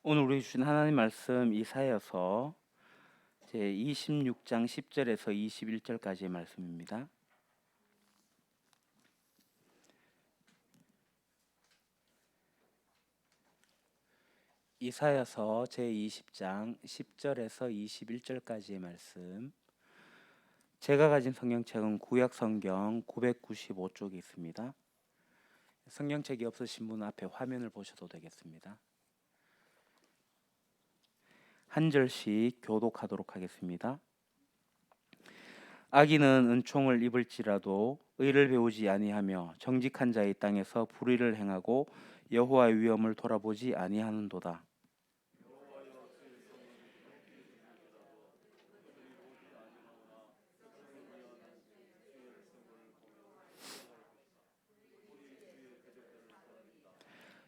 오늘 우리 주신 하나님 말씀 이사야서 제 26장 10절에서 21절까지의 말씀입니다. 이사야서 제 20장 10절에서 21절까지의 말씀. 제가 가진 성경책은 구약 성경 995쪽에 있습니다. 성경책이 없으신 분은 앞에 화면을 보셔도 되겠습니다. 한 절씩 교독하도록 하겠습니다. 악인은 은총을 입을지라도 의를 배우지 아니하며 정직한 자의 땅에서 불의를 행하고 여호와의 위엄을 돌아보지 아니하는도다.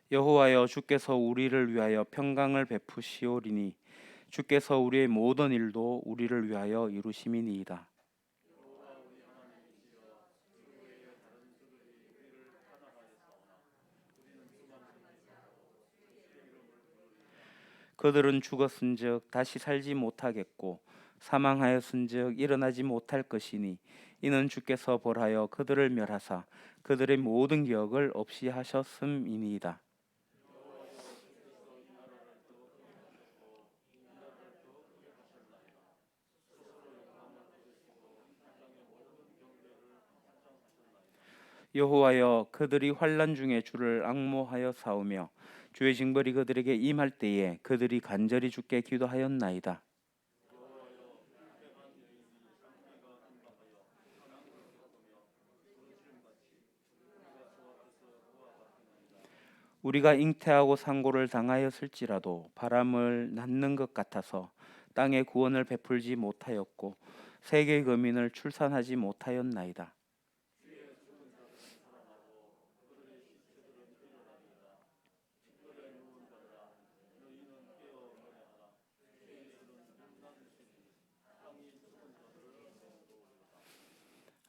여호와여, 주께서 우리를 위하여 평강을 베푸시오리니 주께서 우리의 모든 일도 우리를 위하여 이루심이니이다. 그들은 죽었은즉 다시 살지 못하겠고 사망하였은즉 일어나지 못할 것이니 이는 주께서 벌하여 그들을 멸하사 그들의 모든 기억을 없이 하셨음이니이다. 여호와여, 그들이 환난 중에 주를 앙모하여 싸우며 주의 징벌이 그들에게 임할 때에 그들이 간절히 주께 기도하였나이다. 우리가 잉태하고 상고를 당하였을지라도 바람을 낳는 것 같아서 땅에 구원을 베풀지 못하였고 세계 거민을 출산하지 못하였나이다.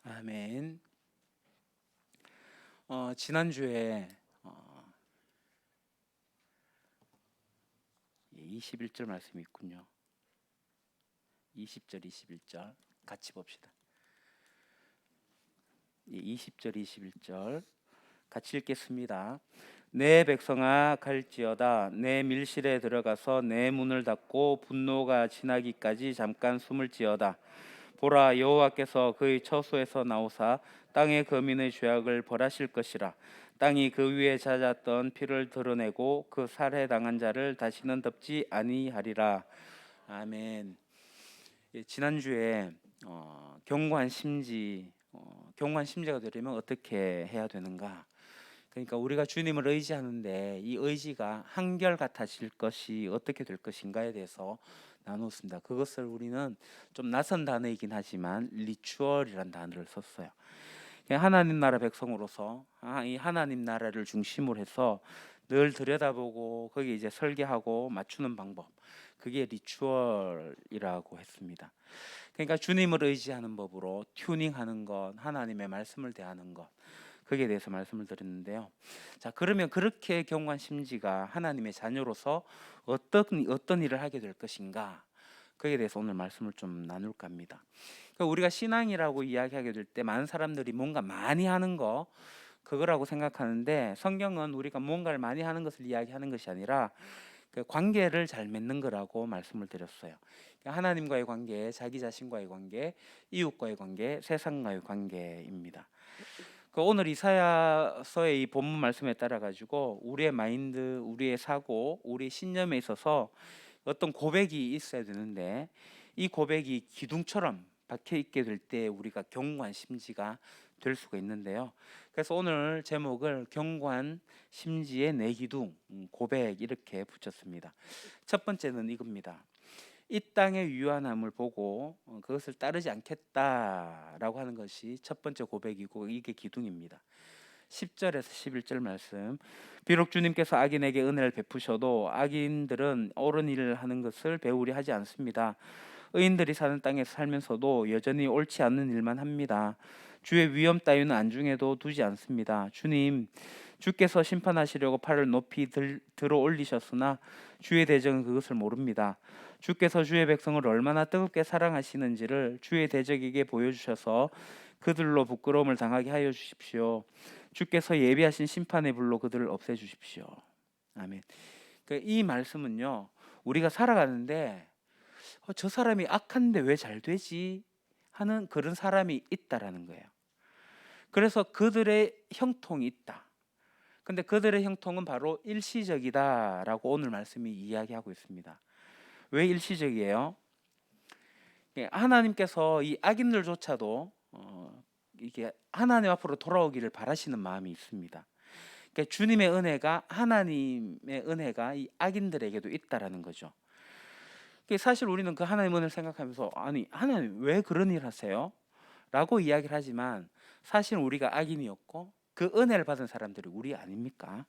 아멘. 지난주에 21절 말씀이 있군요. 20절, 21절 같이 봅시다. 20절, 21절 같이 읽겠습니다. 내 백성아 갈지어다. 내 밀실에 들어가서 내 문을 닫고 분노가 지나기까지 잠깐 숨을 지어다. 보라, 여호와께서 그의 처소에서 나오사 땅의 거민의 죄악을 벌하실 것이라. 땅이 그 위에 잦았던 피를 드러내고 그 살해당한 자를 다시는 덮지 아니하리라. 아멘. 지난주에 경고한 심지가 되려면 어떻게 해야 되는가? 그러니까 우리가 주님을 의지하는데 이 의지가 한결같아질 것이 어떻게 될 것인가에 대해서 나눴습니다. 그것을 우리는 좀 낯선 단어이긴 하지만 리추얼이라는 단어를 썼어요. 하나님 나라 백성으로서 이 하나님 나라를 중심으로 해서 늘 들여다보고 거기에 이제 설계하고 맞추는 방법, 그게 리추얼이라고 했습니다. 그러니까 주님을 의지하는 법으로 튜닝하는 것, 하나님의 말씀을 대하는 것, 거기에 대해서 말씀을 드렸는데요. 자, 그러면 그렇게 경고한 심지가 하나님의 자녀로서 어떤 일을 하게 될 것인가? 거기에 대해서 오늘 말씀을 좀 나눌까 합니다. 그러니까 우리가 신앙이라고 이야기하게 될 때 많은 사람들이 뭔가 많이 하는 거 그거라고 생각하는데, 성경은 우리가 뭔가를 많이 하는 것을 이야기하는 것이 아니라 그 관계를 잘 맺는 거라고 말씀을 드렸어요. 그러니까 하나님과의 관계, 자기 자신과의 관계, 이웃과의 관계, 세상과의 관계입니다. 오늘 이사야서의 이 본문 말씀에 따라 가지고 우리의 마인드, 우리의 사고, 우리 신념에 있어서 어떤 고백이 있어야 되는데, 이 고백이 기둥처럼 박혀 있게 될 때 우리가 견고한 심지가 될 수가 있는데요. 그래서 오늘 제목을 견고한 심지의 네 기둥, 고백 이렇게 붙였습니다. 첫 번째는 이겁니다. 이 땅의 유한함을 보고 그것을 따르지 않겠다라고 하는 것이 첫 번째 고백이고, 이게 기둥입니다. 10절에서 11절 말씀. 비록 주님께서 악인에게 은혜를 베푸셔도 악인들은 옳은 일을 하는 것을 배우려 하지 않습니다. 의인들이 사는 땅에서 살면서도 여전히 옳지 않는 일만 합니다. 주의 위엄 따위는 안중에도 두지 않습니다. 주님, 주께서 심판하시려고 팔을 높이 들어 올리셨으나 주의 대적은 그것을 모릅니다. 주께서 주의 백성을 얼마나 뜨겁게 사랑하시는지를 주의 대적에게 보여주셔서 그들로 부끄러움을 당하게 하여 주십시오. 주께서 예비하신 심판의 불로 그들을 없애주십시오. 아멘. 이 말씀은요, 우리가 살아가는데 저 사람이 악한데 왜 잘 되지? 하는 그런 사람이 있다라는 거예요. 그래서 그들의 형통이 있다. 근데 그들의 형통은 바로 일시적이다라고 오늘 말씀이 이야기하고 있습니다. 왜 일시적이에요? 하나님께서 이 악인들조차도 이게 하나님 앞으로 돌아오기를 바라시는 마음이 있습니다. 그러니까 주님의 은혜가, 하나님의 은혜가 이 악인들에게도 있다라는 거죠. 사실 우리는 그 하나님 은혜를 생각하면서 아니 하나님 왜 그런 일 하세요? 라고 이야기를 하지만 사실 우리가 악인이었고 그 은혜를 받은 사람들이 우리 아닙니까?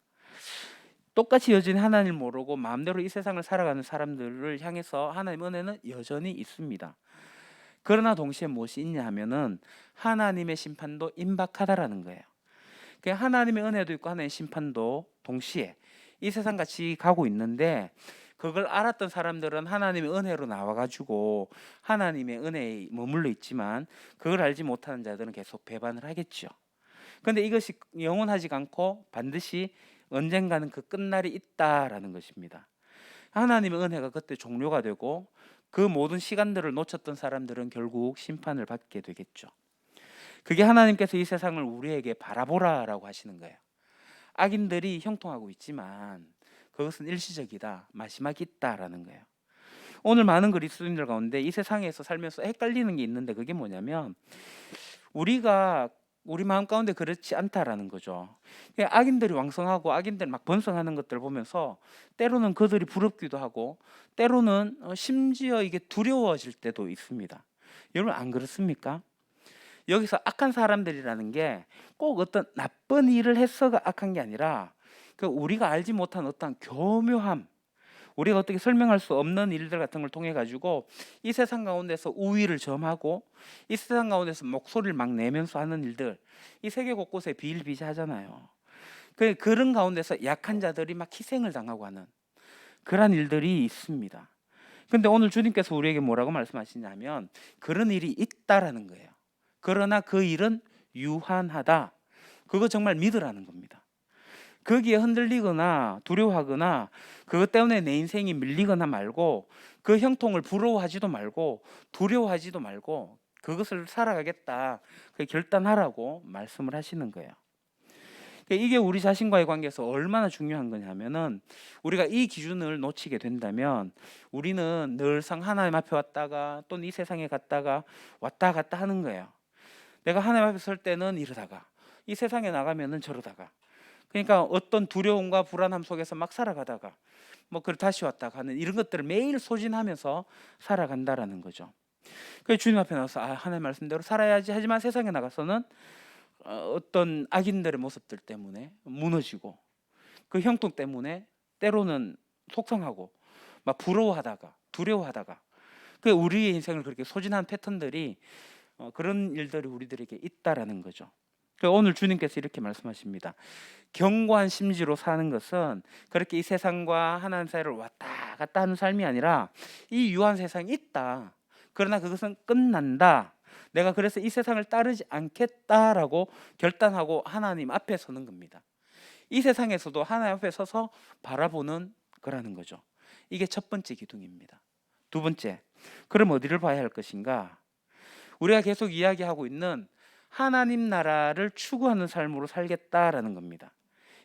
똑같이 여전히 하나님을 모르고 마음대로 이 세상을 살아가는 사람들을 향해서 하나님 은혜는 여전히 있습니다. 그러나 동시에 무엇이 있냐 하면은 하나님의 심판도 임박하다라는 거예요. 하나님의 은혜도 있고 하나님의 심판도 동시에 이 세상같이 가고 있는데 그걸 알았던 사람들은 하나님의 은혜로 나와가지고 하나님의 은혜에 머물러 있지만 그걸 알지 못하는 자들은 계속 배반을 하겠죠. 그런데 이것이 영원하지 않고 반드시 언젠가는 그 끝날이 있다라는 것입니다. 하나님의 은혜가 그때 종료가 되고 그 모든 시간들을 놓쳤던 사람들은 결국 심판을 받게 되겠죠. 그게 하나님께서 이 세상을 우리에게 바라보라라고 하시는 거예요. 악인들이 형통하고 있지만 그것은 일시적이다, 마지막이 있다라는 거예요. 오늘 많은 그리스도인들 가운데 이 세상에서 살면서 헷갈리는 게 있는데 그게 뭐냐면 우리가 우리 마음 가운데 그렇지 않다라는 거죠. 악인들이 왕성하고 악인들 막 번성하는 것들 보면서 때로는 그들이 부럽기도 하고 때로는 심지어 이게 두려워질 때도 있습니다. 여러분 안 그렇습니까? 여기서 악한 사람들이라는 게 꼭 어떤 나쁜 일을 해서가 악한 게 아니라 우리가 알지 못한 어떤 교묘함, 우리가 어떻게 설명할 수 없는 일들 같은 걸 통해 가지고 이 세상 가운데서 우위를 점하고 이 세상 가운데서 목소리를 막 내면서 하는 일들, 이 세계 곳곳에 비일비재하잖아요. 그런 가운데서 약한 자들이 막 희생을 당하고 하는 그런 일들이 있습니다. 근데 오늘 주님께서 우리에게 뭐라고 말씀하시냐면 그런 일이 있다라는 거예요. 그러나 그 일은 유한하다. 그거 정말 믿으라는 겁니다. 거기에 흔들리거나 두려워하거나 그것 때문에 내 인생이 밀리거나 말고 그 형통을 부러워하지도 말고 두려워하지도 말고 그것을 살아가겠다. 결단하라고 말씀을 하시는 거예요. 이게 우리 자신과의 관계에서 얼마나 중요한 거냐면은 우리가 이 기준을 놓치게 된다면 우리는 늘상 하나님 앞에 왔다가 또는 이 세상에 갔다가 왔다 갔다 하는 거예요. 내가 하나님 앞에 설 때는 이러다가 이 세상에 나가면은 저러다가 그러니까 어떤 두려움과 불안함 속에서 막 살아가다가 그걸 다시 왔다가 하는 이런 것들을 매일 소진하면서 살아간다라는 거죠. 그래서 주님 앞에 나와서 하나님 말씀대로 살아야지 하지만 세상에 나가서는 어떤 악인들의 모습들 때문에 무너지고 그 형통 때문에 때로는 속상하고 막 부러워하다가 두려워하다가 우리의 인생을 그렇게 소진한 패턴들이 그런 일들이 우리들에게 있다라는 거죠. 오늘 주님께서 이렇게 말씀하십니다. 견고한 심지로 사는 것은 그렇게 이 세상과 하나님 사이를 왔다 갔다 하는 삶이 아니라 이 유한 세상이 있다. 그러나 그것은 끝난다. 내가 그래서 이 세상을 따르지 않겠다라고 결단하고 하나님 앞에 서는 겁니다. 이 세상에서도 하나님 앞에 서서 바라보는 거라는 거죠. 이게 첫 번째 기둥입니다. 두 번째, 그럼 어디를 봐야 할 것인가? 우리가 계속 이야기하고 있는 하나님 나라를 추구하는 삶으로 살겠다라는 겁니다.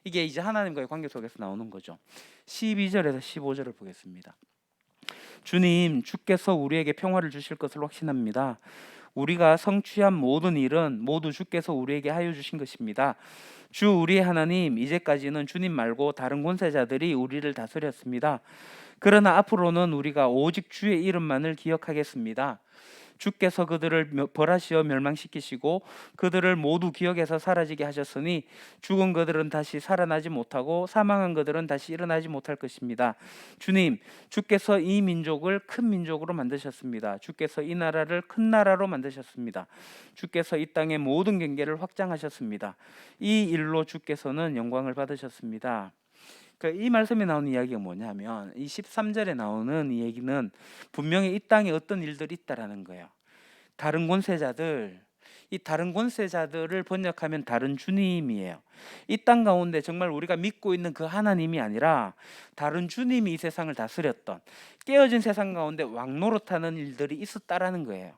이게 이제 하나님과의 관계 속에서 나오는 거죠. 12절에서 15절을 보겠습니다. 주님, 주께서 우리에게 평화를 주실 것을 확신합니다. 우리가 성취한 모든 일은 모두 주께서 우리에게 하여 주신 것입니다. 주 우리의 하나님, 이제까지는 주님 말고 다른 권세자들이 우리를 다스렸습니다. 그러나 앞으로는 우리가 오직 주의 이름만을 기억하겠습니다. 주께서 그들을 벌하시어 멸망시키시고 그들을 모두 기억에서 사라지게 하셨으니 죽은 그들은 다시 살아나지 못하고 사망한 그들은 다시 일어나지 못할 것입니다. 주님, 주께서 이 민족을 큰 민족으로 만드셨습니다. 주께서 이 나라를 큰 나라로 만드셨습니다. 주께서 이 땅의 모든 경계를 확장하셨습니다. 이 일로 주께서는 영광을 받으셨습니다. 이 말씀에 나오는 이야기가 뭐냐면 이 13절에 나오는 이 얘기는 분명히 이 땅에 어떤 일들이 있다라는 거예요. 다른 권세자들, 이 다른 권세자들을 번역하면 다른 주님이에요. 이 땅 가운데 정말 우리가 믿고 있는 그 하나님이 아니라 다른 주님이 이 세상을 다스렸던, 깨어진 세상 가운데 왕노릇하는 일들이 있었다라는 거예요.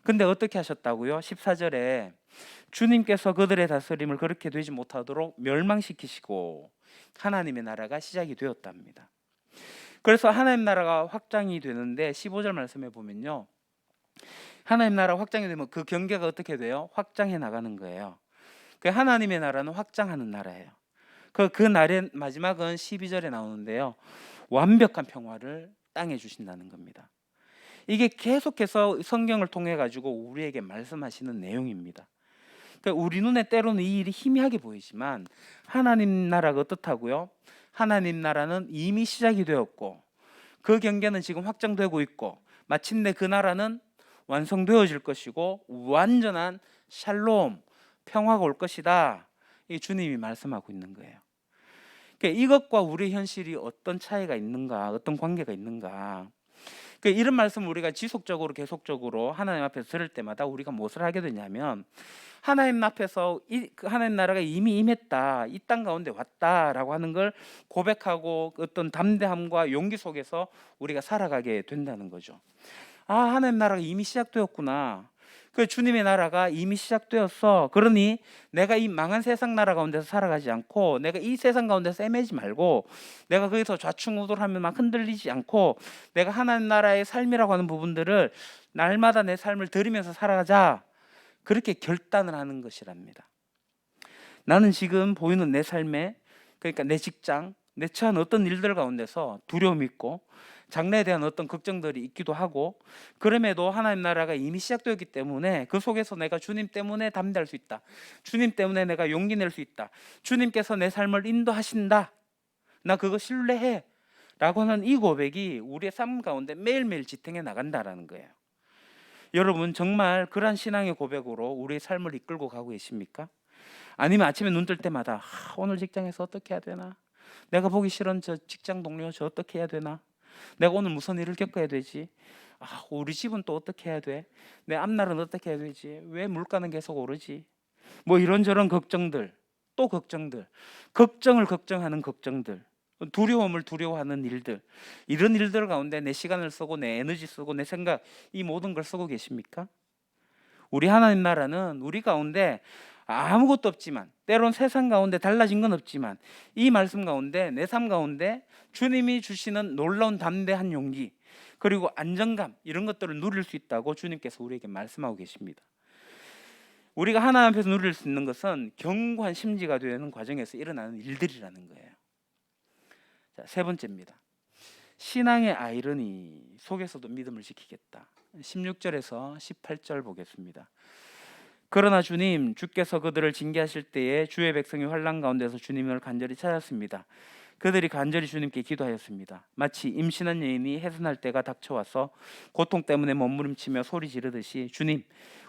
근데 어떻게 하셨다고요? 14절에 주님께서 그들의 다스림을 그렇게 되지 못하도록 멸망시키시고 하나님의 나라가 시작이 되었답니다. 그래서 하나님 나라가 확장이 되는데 15절 말씀에 보면요, 하나님 나라 확장이 되면 그 경계가 어떻게 돼요? 확장해 나가는 거예요. 그 하나님의 나라는 확장하는 나라예요. 그 날의 마지막은 12절에 나오는데요, 완벽한 평화를 땅에 주신다는 겁니다. 이게 계속해서 성경을 통해 가지고 우리에게 말씀하시는 내용입니다. 우리 눈에 때로는 이 일이 희미하게 보이지만 하나님 나라가 어떻다고요? 하나님 나라는 이미 시작이 되었고 그 경계는 지금 확장되고 있고 마침내 그 나라는 완성되어질 것이고 완전한 샬롬, 평화가 올 것이다. 이 주님이 말씀하고 있는 거예요. 이것과 우리 현실이 어떤 차이가 있는가, 어떤 관계가 있는가. 이런 말씀을 우리가 지속적으로 계속적으로 하나님 앞에서 들을 때마다 우리가 무엇을 하게 되냐면 하나님 앞에서 하나님 나라가 이미 임했다, 이 땅 가운데 왔다라고 하는 걸 고백하고 어떤 담대함과 용기 속에서 우리가 살아가게 된다는 거죠. 하나님 나라가 이미 시작되었구나. 주님의 나라가 이미 시작되었어. 그러니 내가 이 망한 세상 나라 가운데서 살아가지 않고 내가 이 세상 가운데서 헤매지 말고 내가 거기서 좌충우돌하면 막 흔들리지 않고 내가 하나님 나라의 삶이라고 하는 부분들을 날마다 내 삶을 들이면서 살아가자. 그렇게 결단을 하는 것이랍니다. 나는 지금 보이는 내 삶에, 그러니까 내 직장, 내 처한 어떤 일들 가운데서 두려움이 있고 장래에 대한 어떤 걱정들이 있기도 하고, 그럼에도 하나님 나라가 이미 시작되었기 때문에 그 속에서 내가 주님 때문에 담대할 수 있다. 주님 때문에 내가 용기 낼 수 있다. 주님께서 내 삶을 인도하신다. 나 그거 신뢰해. 라고 하는 이 고백이 우리의 삶 가운데 매일매일 지탱해 나간다라는 거예요. 여러분, 정말 그러한 신앙의 고백으로 우리의 삶을 이끌고 가고 계십니까? 아니면 아침에 눈 뜰 때마다 오늘 직장에서 어떻게 해야 되나? 내가 보기 싫은 저 직장 동료 저 어떻게 해야 되나? 내가 오늘 무슨 일을 겪어야 되지? 우리 집은 또 어떻게 해야 돼? 내 앞날은 어떻게 해야 되지? 왜 물가는 계속 오르지? 뭐 이런저런 걱정들, 또 걱정을 걱정하는 걱정들, 두려움을 두려워하는 일들, 이런 일들 가운데 내 시간을 쓰고 내 에너지 쓰고 내 생각, 이 모든 걸 쓰고 계십니까? 우리 하나님 나라는 우리 가운데 아무것도 없지만, 때론 세상 가운데 달라진 건 없지만, 이 말씀 가운데 내 삶 가운데 주님이 주시는 놀라운 담대한 용기, 그리고 안정감, 이런 것들을 누릴 수 있다고 주님께서 우리에게 말씀하고 계십니다. 우리가 하나님 앞에서 누릴 수 있는 것은 견고한 심지가 되는 과정에서 일어나는 일들이라는 거예요. 자, 세 번째입니다. 신앙의 아이러니 속에서도 믿음을 지키겠다. 16절에서 18절 보겠습니다. 그러나 주님, 주께서 그들을 징계하실 때에 주의 백성이 환난 가운데서 주님을 간절히 찾았습니다. 그들이 간절히 주님께 기도하였습니다. 마치 임신한 여인이 해산할 때가 닥쳐와서 고통 때문에 몸부림치며 소리 지르듯이 주님,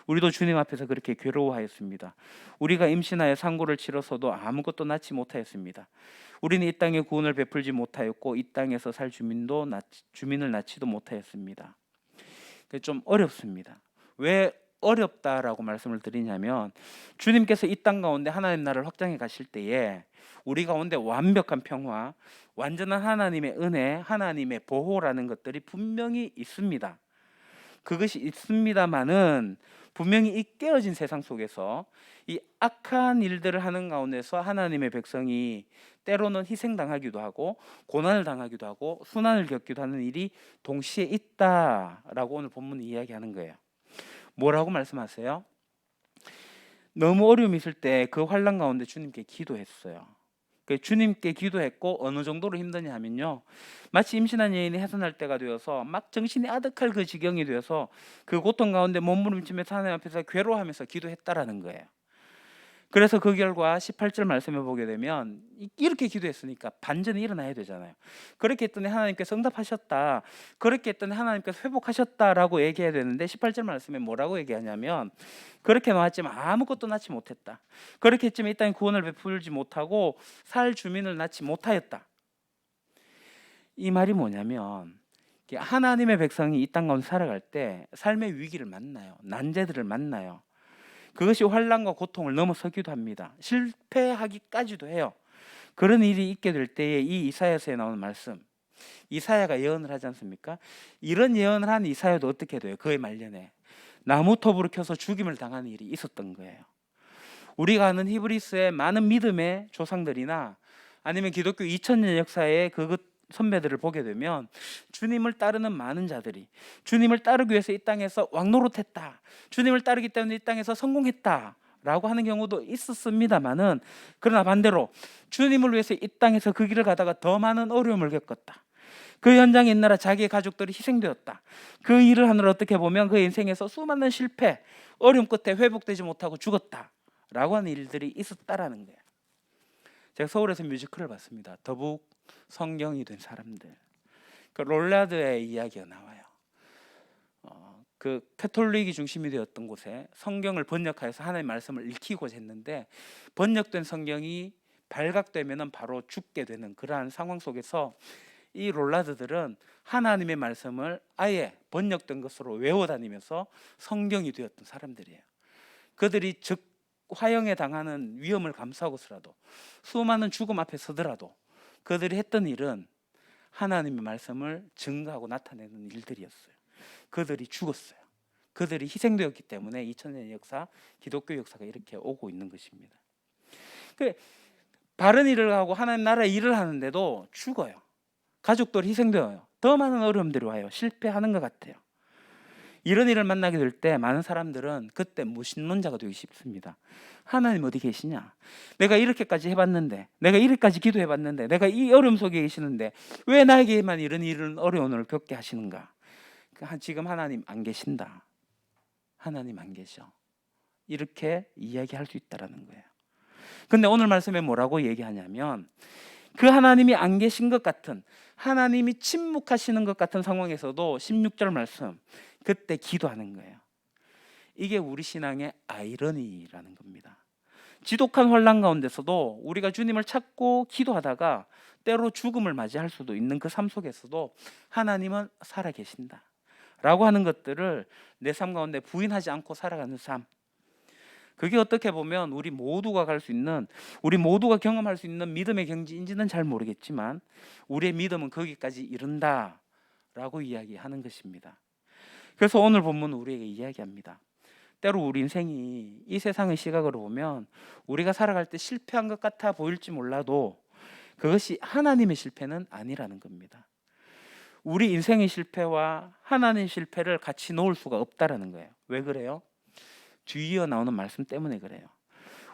우리도 주님 앞에서 그렇게 괴로워하였습니다. 우리가 임신하여 상고를 치러서도 아무것도 낳지 못하였습니다. 우리는 이 땅에 구원을 베풀지 못하였고 이 땅에서 살 주민을 낳지도 못하였습니다. 좀 어렵습니다. 왜 어렵다라고 말씀을 드리냐면, 주님께서 이 땅 가운데 하나님 나라를 확장해 가실 때에 우리 가운데 완벽한 평화, 완전한 하나님의 은혜, 하나님의 보호라는 것들이 분명히 있습니다. 그것이 있습니다마는 분명히 이 깨어진 세상 속에서 이 악한 일들을 하는 가운데서 하나님의 백성이 때로는 희생당하기도 하고 고난을 당하기도 하고 순환을 겪기도 하는 일이 동시에 있다라고 오늘 본문이 이야기하는 거예요. 뭐라고 말씀하세요? 너무 어려움이 있을 때 그 환난 가운데 주님께 기도했어요. 주님께 기도했고 어느 정도로 힘드냐 하면요, 마치 임신한 여인이 해산할 때가 되어서 막 정신이 아득할 그 지경이 되어서 그 고통 가운데 몸부림치면서 하나님 앞에서 괴로워하면서 기도했다라는 거예요. 그래서 그 결과 18절 말씀을 보게 되면 이렇게 기도했으니까 반전이 일어나야 되잖아요. 그렇게 했더니 하나님께서 응답하셨다, 그렇게 했더니 하나님께서 회복하셨다라고 얘기해야 되는데 18절 말씀에 뭐라고 얘기하냐면, 그렇게 낳았지만 아무것도 낳지 못했다, 그렇게 했지만 이 땅에 구원을 베풀지 못하고 살 주민을 낳지 못하였다. 이 말이 뭐냐면, 하나님의 백성이 이 땅 가운데 살아갈 때 삶의 위기를 만나요. 난제들을 만나요. 그것이 환난과 고통을 넘어서기도 합니다. 실패하기까지도 해요. 그런 일이 있게 될 때에 이 이사야서에 나오는 말씀, 이사야가 예언을 하지 않습니까? 이런 예언을 한 이사야도 어떻게 돼요? 그의 말년에 나무톱으로 켜서 죽임을 당하는 일이 있었던 거예요. 우리가 아는 히브리스의 많은 믿음의 조상들이나 아니면 기독교 2000년 역사의 그 선배들을 보게 되면 주님을 따르는 많은 자들이 주님을 따르기 위해서 이 땅에서 왕노릇했다, 주님을 따르기 때문에 이 땅에서 성공했다 라고 하는 경우도 있었습니다만은, 그러나 반대로 주님을 위해서 이 땅에서 그 길을 가다가 더 많은 어려움을 겪었다, 그 현장에 있느라 자기의 가족들이 희생되었다, 그 일을 하느라 어떻게 보면 그 인생에서 수많은 실패, 어려움 끝에 회복되지 못하고 죽었다 라고 하는 일들이 있었다라는 거예요. 제가 서울에서 뮤지컬을 봤습니다. 더북 성경이 된 사람들. 그 롤라드의 이야기가 나와요. 그 캐톨릭이 중심이 되었던 곳에 성경을 번역하여서 하나님의 말씀을 읽히고자 했는데, 번역된 성경이 발각되면 바로 죽게 되는 그러한 상황 속에서 이 롤라드들은 하나님의 말씀을 아예 번역된 것으로 외워다니면서 성경이 되었던 사람들이에요. 그들이 화형에 당하는 위험을 감수하고서라도, 수많은 죽음 앞에 서더라도 그들이 했던 일은 하나님의 말씀을 증거하고 나타내는 일들이었어요. 그들이 죽었어요. 그들이 희생되었기 때문에 2000년 역사, 기독교 역사가 이렇게 오고 있는 것입니다. 바른 일을 하고 하나님 나라의 일을 하는데도 죽어요. 가족들이 희생되어요. 더 많은 어려움들이 와요. 실패하는 것 같아요. 이런 일을 만나게 될 때 많은 사람들은 그때 무신론자가 되기 쉽습니다. 하나님 어디 계시냐? 내가 이렇게까지 해봤는데, 내가 이렇게까지 기도해봤는데, 내가 이 어려움 속에 계시는데 왜 나에게만 이런 어려움을 겪게 하시는가? 지금 하나님 안 계신다, 하나님 안 계셔, 이렇게 이야기할 수 있다는 거예요. 근데 오늘 말씀에 뭐라고 얘기하냐면, 그 하나님이 안 계신 것 같은, 하나님이 침묵하시는 것 같은 상황에서도 16절 말씀, 그때 기도하는 거예요. 이게 우리 신앙의 아이러니라는 겁니다. 지독한 환난 가운데서도 우리가 주님을 찾고 기도하다가 때로 죽음을 맞이할 수도 있는 그 삶 속에서도 하나님은 살아계신다 라고 하는 것들을 내 삶 가운데 부인하지 않고 살아가는 삶, 그게 어떻게 보면 우리 모두가 갈 수 있는, 우리 모두가 경험할 수 있는 믿음의 경지인지는 잘 모르겠지만 우리의 믿음은 거기까지 이른다 라고 이야기하는 것입니다. 그래서 오늘 본문은 우리에게 이야기합니다. 때로 우리 인생이 이 세상의 시각으로 보면 우리가 살아갈 때 실패한 것 같아 보일지 몰라도 그것이 하나님의 실패는 아니라는 겁니다. 우리 인생의 실패와 하나님의 실패를 같이 놓을 수가 없다라는 거예요. 왜 그래요? 뒤이어 나오는 말씀 때문에 그래요.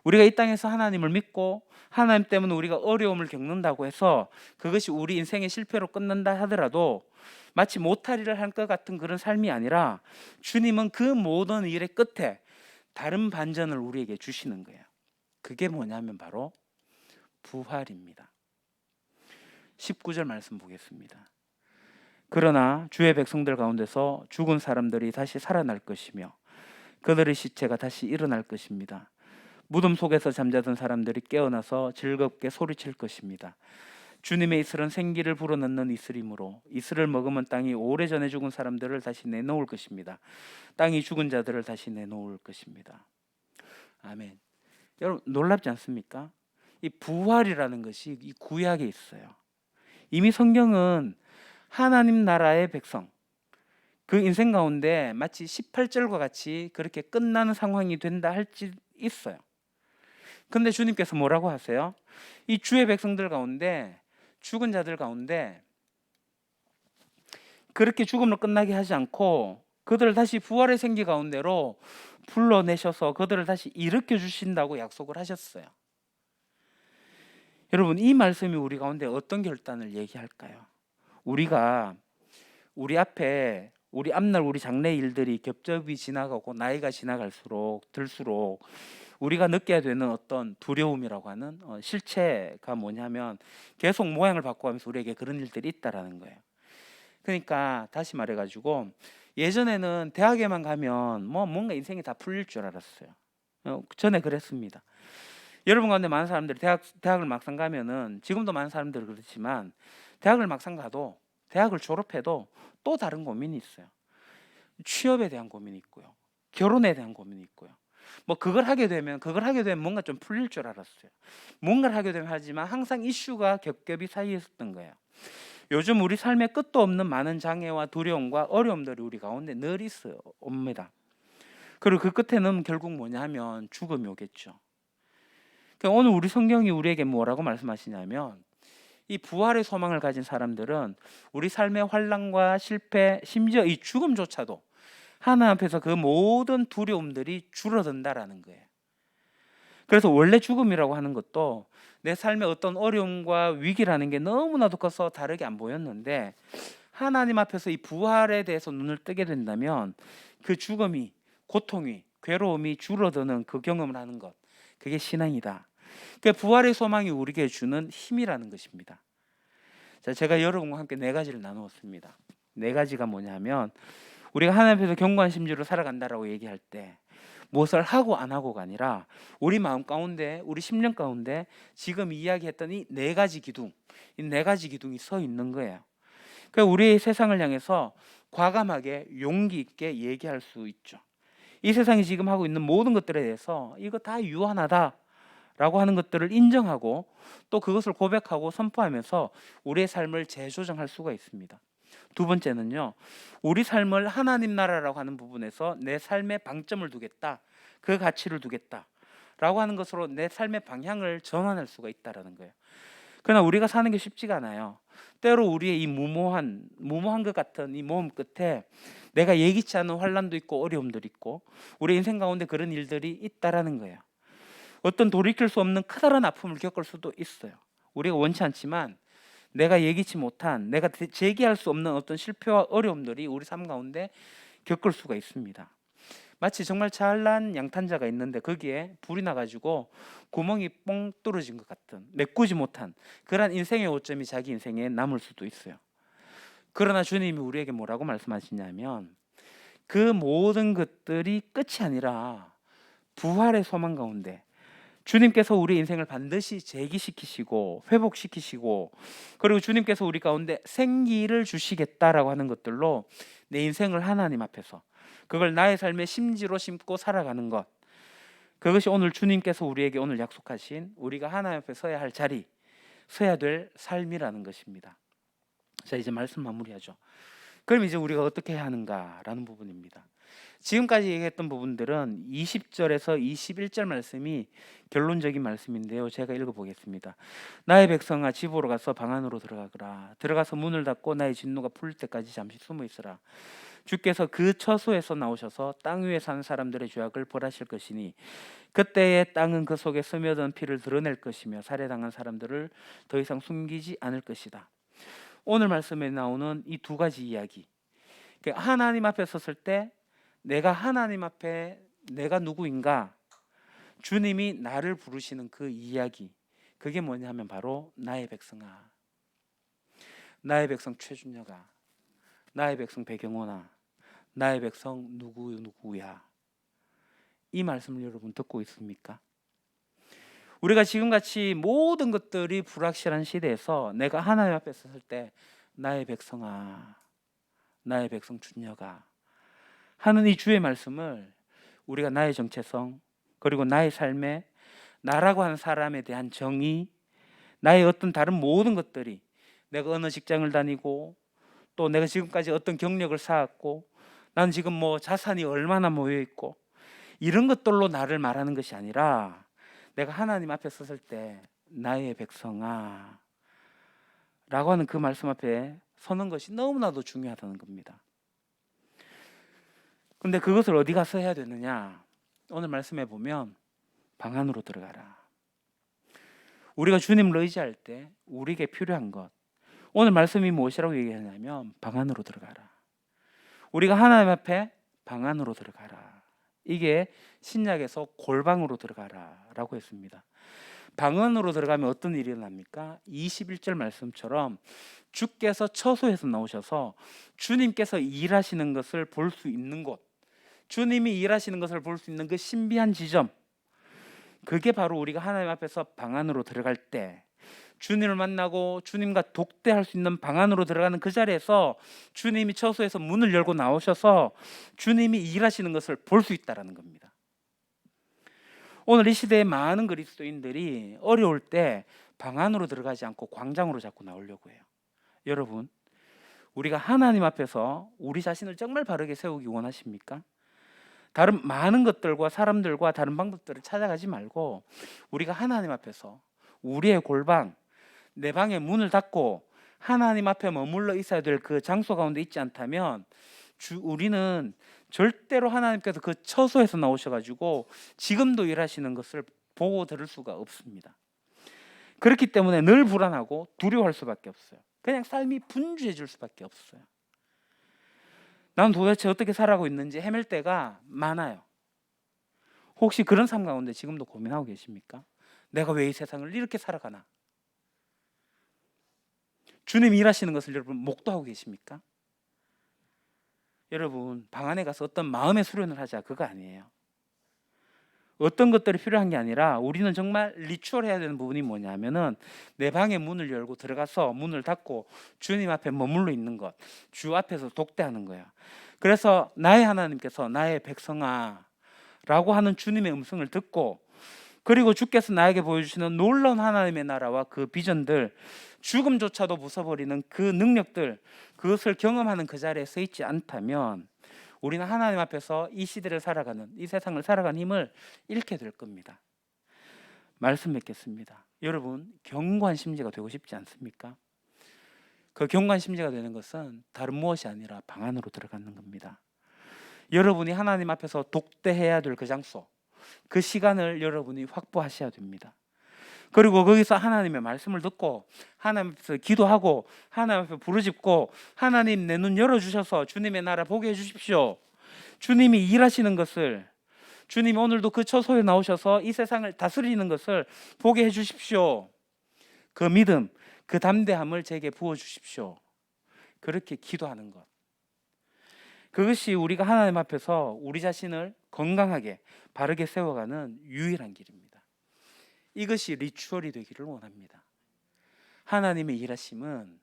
우리가 이 땅에서 하나님을 믿고 하나님 때문에 우리가 어려움을 겪는다고 해서 그것이 우리 인생의 실패로 끝난다 하더라도 마치 못할 일을 할 것 같은 그런 삶이 아니라, 주님은 그 모든 일의 끝에 다른 반전을 우리에게 주시는 거예요. 그게 뭐냐면 바로 부활입니다. 19절 말씀 보겠습니다. 그러나 주의 백성들 가운데서 죽은 사람들이 다시 살아날 것이며 그들의 시체가 다시 일어날 것입니다. 무덤 속에서 잠자던 사람들이 깨어나서 즐겁게 소리칠 것입니다. 주님의 이슬은 생기를 불어넣는 이슬이므로 이슬을 먹으면 땅이 오래전에 죽은 사람들을 다시 내놓을 것입니다. 땅이 죽은 자들을 다시 내놓을 것입니다. 아멘. 여러분 놀랍지 않습니까? 이 부활이라는 것이 이 구약에 있어요. 이미 성경은 하나님 나라의 백성, 그 인생 가운데 마치 18절과 같이 그렇게 끝나는 상황이 된다 할지 있어요. 근데 주님께서 뭐라고 하세요? 이 주의 백성들 가운데, 죽은 자들 가운데 그렇게 죽음으로 끝나게 하지 않고 그들을 다시 부활의 생기 가운데로 불러내셔서 그들을 다시 일으켜 주신다고 약속을 하셨어요. 여러분, 이 말씀이 우리 가운데 어떤 결단을 얘기할까요? 우리가 우리 앞에 우리 앞날 우리 장래 일들이 겹겹이 지나가고 나이가 지나갈수록 들수록 우리가 느껴야 되는 어떤 두려움이라고 하는 실체가 뭐냐면 계속 모양을 바꿔가면서 우리에게 그런 일들이 있다라는 거예요. 그러니까 다시 말해가지고 예전에는 대학에만 가면 뭐 뭔가 인생이 다 풀릴 줄 알았어요. 전에 그랬습니다. 여러분 가운데 많은 사람들이 대학을 막상 가면은, 지금도 많은 사람들이 그렇지만 대학을 막상 가도, 대학을 졸업해도 또 다른 고민이 있어요. 취업에 대한 고민이 있고요, 결혼에 대한 고민이 있고요. 뭐 그걸 하게 되면 뭔가 좀 풀릴 줄 알았어요. 뭔가를 하게 되면 하지만 항상 이슈가 겹겹이 사이에 있었던 거예요. 요즘 우리 삶에 끝도 없는 많은 장애와 두려움과 어려움들이 우리 가운데 늘 있어요. 옵니다. 그리고 그 끝에는 결국 뭐냐 하면 죽음이 오겠죠. 그러니까 오늘 우리 성경이 우리에게 뭐라고 말씀하시냐면, 이 부활의 소망을 가진 사람들은 우리 삶의 환난과 실패, 심지어 이 죽음조차도 하나님 앞에서 그 모든 두려움들이 줄어든다라는 거예요. 그래서 원래 죽음이라고 하는 것도 내 삶의 어떤 어려움과 위기라는 게 너무나도 커서 다르게 안 보였는데, 하나님 앞에서 이 부활에 대해서 눈을 뜨게 된다면 그 죽음이, 고통이, 괴로움이 줄어드는 그 경험을 하는 것, 그게 신앙이다. 그 부활의 소망이 우리에게 주는 힘이라는 것입니다. 자, 제가 여러분과 함께 네 가지를 나누었습니다. 네 가지가 뭐냐면, 우리가 하나님 앞에서 견고한 심지로 살아간다라고 얘기할 때 무엇을 하고 안 하고가 아니라 우리 마음 가운데, 우리 심령 가운데 지금 이야기했던 이 네 가지 기둥, 이 네 가지 기둥이 서 있는 거예요. 그러니까 우리 세상을 향해서 과감하게 용기 있게 얘기할 수 있죠. 이 세상이 지금 하고 있는 모든 것들에 대해서 이거 다 유한하다 라고 하는 것들을 인정하고 또 그것을 고백하고 선포하면서 우리의 삶을 재조정할 수가 있습니다. 두 번째는요, 우리 삶을 하나님 나라라고 하는 부분에서 내 삶의 방점을 두겠다, 그 가치를 두겠다 라고 하는 것으로 내 삶의 방향을 전환할 수가 있다는 거예요. 그러나 우리가 사는 게 쉽지가 않아요. 때로 우리의 이 무모한 것 같은 이 모험 끝에 내가 예기치 않은 환난도 있고 어려움들이 있고 우리 인생 가운데 그런 일들이 있다라는 거예요. 어떤 돌이킬 수 없는 커다란 아픔을 겪을 수도 있어요. 우리가 원치 않지만 내가 예기치 못한, 내가 제기할 수 없는 어떤 실패와 어려움들이 우리 삶 가운데 겪을 수가 있습니다. 마치 정말 잘난 양탄자가 있는데 거기에 불이 나가지고 구멍이 뻥 뚫어진 것 같은, 메꾸지 못한 그런 인생의 오점이 자기 인생에 남을 수도 있어요. 그러나 주님이 우리에게 뭐라고 말씀하시냐면, 그 모든 것들이 끝이 아니라 부활의 소망 가운데 주님께서 우리 인생을 반드시 재기시키시고 회복시키시고, 그리고 주님께서 우리 가운데 생기를 주시겠다라고 하는 것들로 내 인생을 하나님 앞에서, 그걸 나의 삶의 심지로 심고 살아가는 것, 그것이 오늘 주님께서 우리에게 오늘 약속하신 우리가 하나님 앞에 서야 할 자리, 서야 될 삶이라는 것입니다. 자, 이제 말씀 마무리하죠. 그럼 이제 우리가 어떻게 해야 하는가라는 부분입니다. 지금까지 얘기했던 부분들은 20절에서 21절 말씀이 결론적인 말씀인데요. 제가 읽어보겠습니다. 나의 백성아, 집으로 가서 방 안으로 들어가거라. 들어가서 문을 닫고 나의 진노가 풀릴 때까지 잠시 숨어 있으라. 주께서 그 처소에서 나오셔서 땅 위에 사는 사람들의 죄악을 벌하실 것이니 그때의 땅은 그 속에 스며든 피를 드러낼 것이며 살해당한 사람들을 더 이상 숨기지 않을 것이다. 오늘 말씀에 나오는 이 두 가지 이야기, 하나님 앞에 섰을 때 내가 하나님 앞에 내가 누구인가, 주님이 나를 부르시는 그 이야기, 그게 뭐냐면 바로 나의 백성아, 나의 백성 최준혁아, 나의 백성 배경원아, 나의 백성 누구야. 이 말씀을 여러분 듣고 있습니까? 우리가 지금같이 모든 것들이 불확실한 시대에서 내가 하나님 앞에 섰을 때 나의 백성아, 나의 백성 준혁아 하는 이 주의 말씀을 우리가 나의 정체성, 그리고 나의 삶에 나라고 하는 사람에 대한 정의, 나의 어떤 다른 모든 것들이, 내가 어느 직장을 다니고 또 내가 지금까지 어떤 경력을 쌓았고 난 지금 뭐 자산이 얼마나 모여 있고 이런 것들로 나를 말하는 것이 아니라 내가 하나님 앞에 섰을 때 나의 백성아 라고 하는 그 말씀 앞에 서는 것이 너무나도 중요하다는 겁니다. 근데 그것을 어디 가서 해야 되느냐? 오늘 말씀해 보면 방 안으로 들어가라. 우리가 주님을 의지할 때 우리에게 필요한 것, 오늘 말씀이 무엇이라고 얘기하냐면 방 안으로 들어가라. 우리가 하나님 앞에 방 안으로 들어가라. 이게 신약에서 골방으로 들어가라 라고 했습니다. 방 안으로 들어가면 어떤 일이 일어납니까? 21절 말씀처럼 주께서 처소에서 나오셔서 주님께서 일하시는 것을 볼 수 있는 곳, 주님이 일하시는 것을 볼 수 있는 그 신비한 지점, 그게 바로 우리가 하나님 앞에서 방 안으로 들어갈 때 주님을 만나고 주님과 독대할 수 있는 방 안으로 들어가는 그 자리에서 주님이 처소에서 문을 열고 나오셔서 주님이 일하시는 것을 볼 수 있다는 겁니다. 오늘 이 시대에 많은 그리스도인들이 어려울 때 방 안으로 들어가지 않고 광장으로 자꾸 나오려고 해요. 여러분, 우리가 하나님 앞에서 우리 자신을 정말 바르게 세우기 원하십니까? 다른 많은 것들과 사람들과 다른 방법들을 찾아가지 말고 우리가 하나님 앞에서 우리의 골방, 내 방의 문을 닫고 하나님 앞에 머물러 있어야 될 그 장소 가운데 있지 않다면 우리는 절대로 하나님께서 그 처소에서 나오셔가지고 지금도 일하시는 것을 보고 들을 수가 없습니다. 그렇기 때문에 늘 불안하고 두려워할 수밖에 없어요. 그냥 삶이 분주해질 수밖에 없어요. 난 도대체 어떻게 살아가고 있는지 헤맬 때가 많아요. 혹시 그런 삶 가운데 지금도 고민하고 계십니까? 내가 왜 이 세상을 이렇게 살아가나? 주님이 일하시는 것을 여러분 목도하고 계십니까? 여러분, 방 안에 가서 어떤 마음의 수련을 하자, 그거 아니에요. 어떤 것들이 필요한 게 아니라 우리는 정말 리추얼해야 되는 부분이 뭐냐면은 내 방의 문을 열고 들어가서 문을 닫고 주님 앞에 머물러 있는 것, 주 앞에서 독대하는 거야. 그래서 나의 하나님께서 나의 백성아 라고 하는 주님의 음성을 듣고, 그리고 주께서 나에게 보여주시는 놀라운 하나님의 나라와 그 비전들, 죽음조차도 부숴버리는 그 능력들, 그것을 경험하는 그 자리에 서 있지 않다면 우리는 하나님 앞에서 이 시대를 살아가는, 이 세상을 살아가는 힘을 잃게 될 겁니다. 말씀 맺겠습니다. 여러분, 견고한 심지가 되고 싶지 않습니까? 그 견고한 심지가 되는 것은 다른 무엇이 아니라 방 안으로 들어가는 겁니다. 여러분이 하나님 앞에서 독대해야 될 그 장소, 그 시간을 여러분이 확보하셔야 됩니다. 그리고 거기서 하나님의 말씀을 듣고 하나님 앞에서 기도하고 하나님 앞에 부르짖고, 하나님 내 눈 열어주셔서 주님의 나라 보게 해주십시오. 주님이 일하시는 것을, 주님이 오늘도 그 처소에 나오셔서 이 세상을 다스리는 것을 보게 해주십시오. 그 믿음, 그 담대함을 제게 부어주십시오. 그렇게 기도하는 것, 그것이 우리가 하나님 앞에서 우리 자신을 건강하게 바르게 세워가는 유일한 길입니다. 이것이 리추얼이 되기를 원합니다. 하나님의 일하심은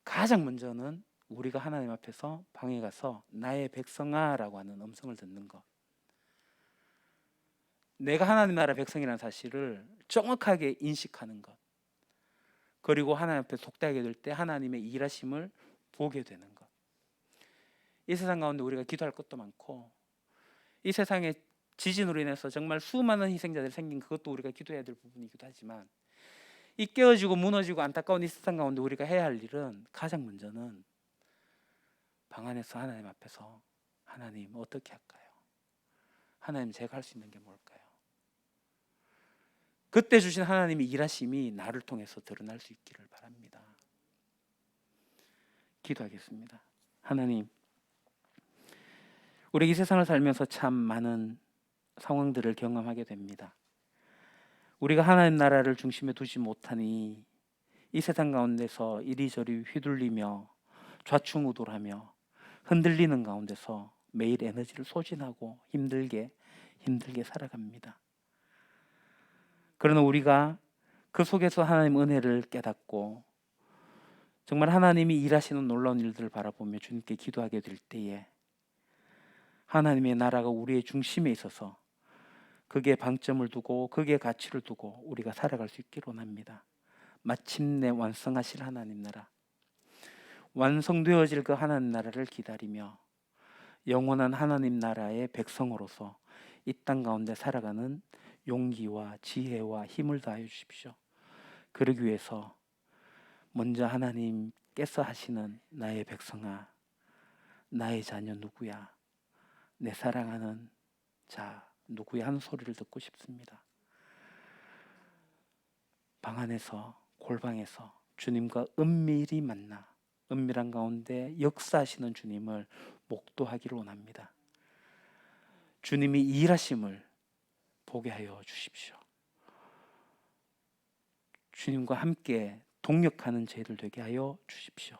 가장 먼저는 우리가 하나님 앞에서 방에 가서 나의 백성아 라고 하는 음성을 듣는 것, 내가 하나님 나라 백성이라는 사실을 정확하게 인식하는 것, 그리고 하나님 앞에 독대하게 될 때 하나님의 일하심을 보게 되는 것. 이 세상 가운데 우리가 기도할 것도 많고, 이 세상에 지진으로 인해서 정말 수많은 희생자들이 생긴 그것도 우리가 기도해야 될 부분이기도 하지만, 이 깨어지고 무너지고 안타까운 이 세상 가운데 우리가 해야 할 일은 가장 먼저는 방 안에서 하나님 앞에서 하나님 어떻게 할까요? 하나님 제가 할 수 있는 게 뭘까요? 그때 주신 하나님의 일하심이 나를 통해서 드러날 수 있기를 바랍니다. 기도하겠습니다. 하나님, 우리 이 세상을 살면서 참 많은 상황들을 경험하게 됩니다. 우리가 하나님 나라를 중심에 두지 못하니 이 세상 가운데서 이리저리 휘둘리며 좌충우돌하며 흔들리는 가운데서 매일 에너지를 소진하고 힘들게 살아갑니다. 그러나 우리가 그 속에서 하나님 은혜를 깨닫고 정말 하나님이 일하시는 놀라운 일들을 바라보며 주님께 기도하게 될 때에 하나님의 나라가 우리의 중심에 있어서 거기에 방점을 두고 거기에 가치를 두고 우리가 살아갈 수 있기를 원합니다. 마침내 완성하실 하나님 나라, 완성되어질 그 하나님 나라를 기다리며 영원한 하나님 나라의 백성으로서 이 땅 가운데 살아가는 용기와 지혜와 힘을 다해 주십시오. 그러기 위해서 먼저 하나님께서 하시는 나의 백성아, 나의 자녀 누구야, 내 사랑하는 자 누구야 하는 소리를 듣고 싶습니다. 방 안에서 골방에서 주님과 은밀히 만나 은밀한 가운데 역사하시는 주님을 목도하기를 원합니다. 주님이 일하심을 보게 하여 주십시오. 주님과 함께 동역하는 저희들 되게 하여 주십시오.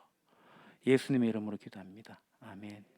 예수님의 이름으로 기도합니다. 아멘.